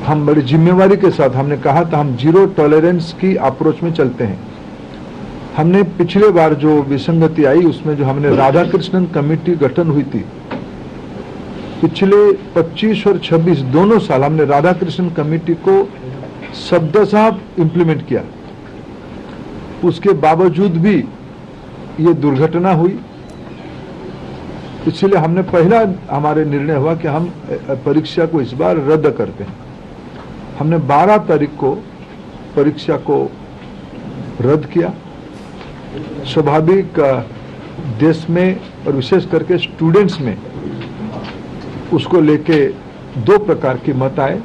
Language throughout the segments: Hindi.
हम बड़ी जिम्मेवारी के साथ हमने कहा था हम जीरो टॉलरेंस की अप्रोच में चलते हैं। हमने पिछले बार जो विसंगति आई उसमें जो हमने राधा कृष्णन कमेटी गठन हुई थी, पिछले 25 और 26 दोनों साल हमने राधा कृष्णन कमेटी को शब्दशः इम्प्लीमेंट किया। उसके बावजूद भी ये दुर्घटना हुई, इसलिए हमने पहला हमारे निर्णय हुआ कि हम परीक्षा को इस बार रद्द करते हैं। हमने 12 तारीख को परीक्षा को रद्द किया। स्वाभाविक देश में और विशेष करके स्टूडेंट्स में उसको लेके दो प्रकार की मत आए।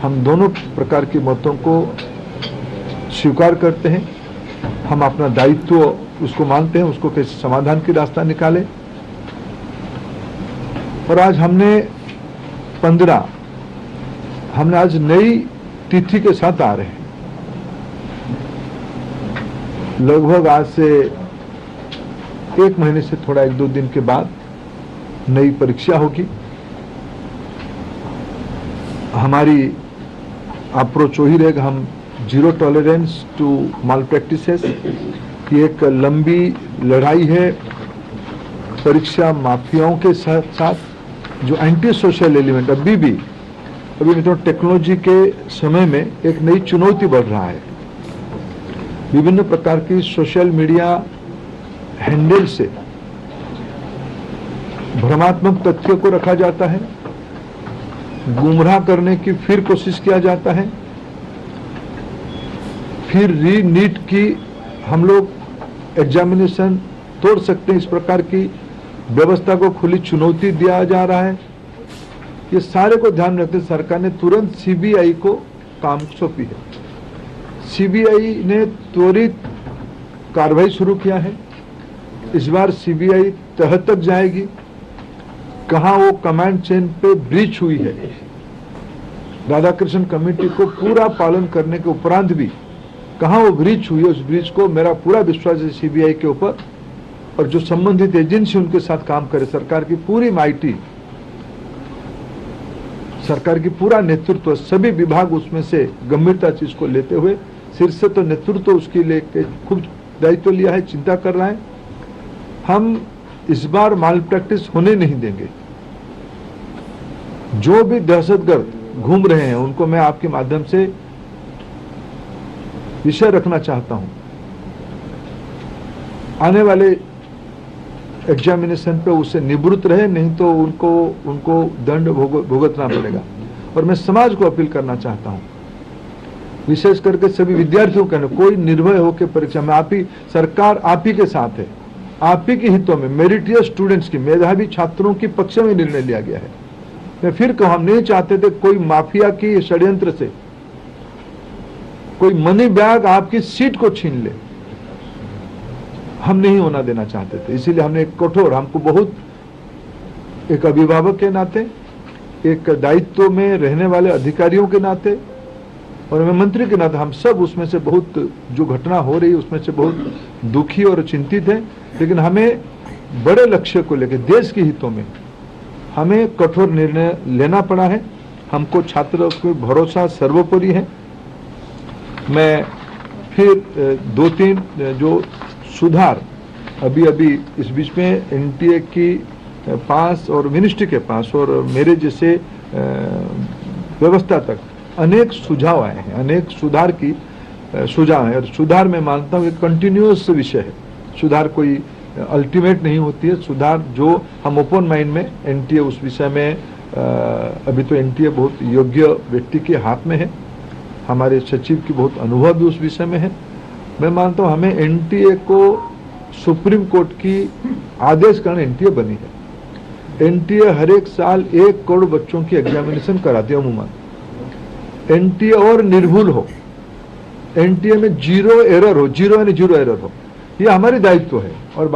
हम दोनों प्रकार की मतों को स्वीकार करते हैं। हम अपना दायित्व उसको मानते हैं, उसको कैसे समाधान की रास्ता निकाले। और आज हमने आज नई तिथि के साथ आ रहे हैं। लगभग आज से 1 महीने से थोड़ा 1-2 दिन के बाद नई परीक्षा होगी। हमारी अप्रोच वही रहेगा, हम zero tolerance to malpractices. ये एक लंबी लड़ाई है परीक्षा माफियाओं के साथ जो एंटी सोशल एलिमेंट अभी तो टेक्नोलॉजी के समय में एक नई चुनौती बढ़ रहा है। विभिन्न प्रकार की सोशल मीडिया हैंडल से भ्रमात्मक तथ्यों को रखा जाता है, गुमराह करने की फिर कोशिश किया जाता है, फिर री-नीट की हम लोग एग्जामिनेशन तोड़ सकते हैं, इस प्रकार की व्यवस्था को खुली चुनौती दिया जा रहा है। ये सारे को ध्यान रखते सरकार ने तुरंत सीबीआई को काम सौंपी है। सीबीआई ने त्वरित कार्रवाई शुरू किया है। इस बार सीबीआई तह तक जाएगी, कहां वो कमांड चेन पे ब्रीच हुई है। राधाकृष्णन कमेटी को पूरा पालन करने के उपरांत भी कहां वो ब्रीच हुई है, उस ब्रीच को मेरा पूरा विश्वास है सीबीआई के ऊपर। और जो संबंधित एजेंसी उनके साथ काम करे, सरकार की पूरी माइटी, सरकार की पूरा नेतृत्व, सभी विभाग उसमें से गंभीरता चीज को लेते हुए, शीर्ष तो नेतृत्व उसकी लेके खूब दायित्व लिया है, चिंता कर रहा है। हम इस बार माल प्रैक्टिस होने नहीं देंगे। जो भी दहशतगर्द घूम रहे हैं उनको मैं आपके माध्यम से विषय रखना चाहता हूं। आने वाले एग्जामिनेशन पे उससे निवृत्त रहे, नहीं तो उनको दंड भुगतना पड़ेगा। और मैं समाज को अपील करना चाहता हूं, विशेष करके सभी विद्यार्थियों का, कोई निर्भय होकर परीक्षा में सरकार आप ही के साथ है। आप ही के हितों में मेरिटियस स्टूडेंट्स की, मेधावी छात्रों की पक्ष में निर्णय लिया गया है। मैं फिर कहूं, हम नहीं चाहते थे कोई माफिया की षड्यंत्र से कोई मनी बैग आपकी सीट को छीन ले, हम नहीं होना देना चाहते थे। इसीलिए हमने एक कठोर, हमको बहुत एक अभिभावक के नाते, एक दायित्व में रहने वाले अधिकारियों के नाते और मैं मंत्री के नाते, हम सब उसमें से बहुत, जो घटना हो रही है उसमें से बहुत दुखी और चिंतित हैं। लेकिन हमें बड़े लक्ष्य को लेकर, देश के हितों में हमें कठोर निर्णय लेना पड़ा है। हमको छात्रों को भरोसा सर्वोपरि है। मैं फिर 2-3 जो सुधार अभी इस बीच में एनटीए की पास और मिनिस्ट्री के पास और मेरे जैसे व्यवस्था तक अनेक सुझाव आए हैं, अनेक सुधार की सुझाव है। और सुधार मैं मानता हूँ एक कंटिन्यूअस विषय है। सुधार कोई अल्टीमेट नहीं होती है। सुधार जो हम ओपन माइंड में, एनटीए उस विषय में अभी तो एनटीए बहुत योग्य व्यक्ति के हाथ में है। हमारे सचिव की बहुत अनुभव भी उस विषय में है। मैं मानता हूँ हमें एनटीए को सुप्रीम कोर्ट की आदेश कारण एनटीए बनी है। एनटीए हर एक साल 1 करोड़ बच्चों की एग्जामिनेशन कराती है अमूमन। एनटीए और निर्भुल हो, एनटीए में जीरो एरर हो, जीरो यानी जीरो एरर हो, ये हमारी दायित्व है। और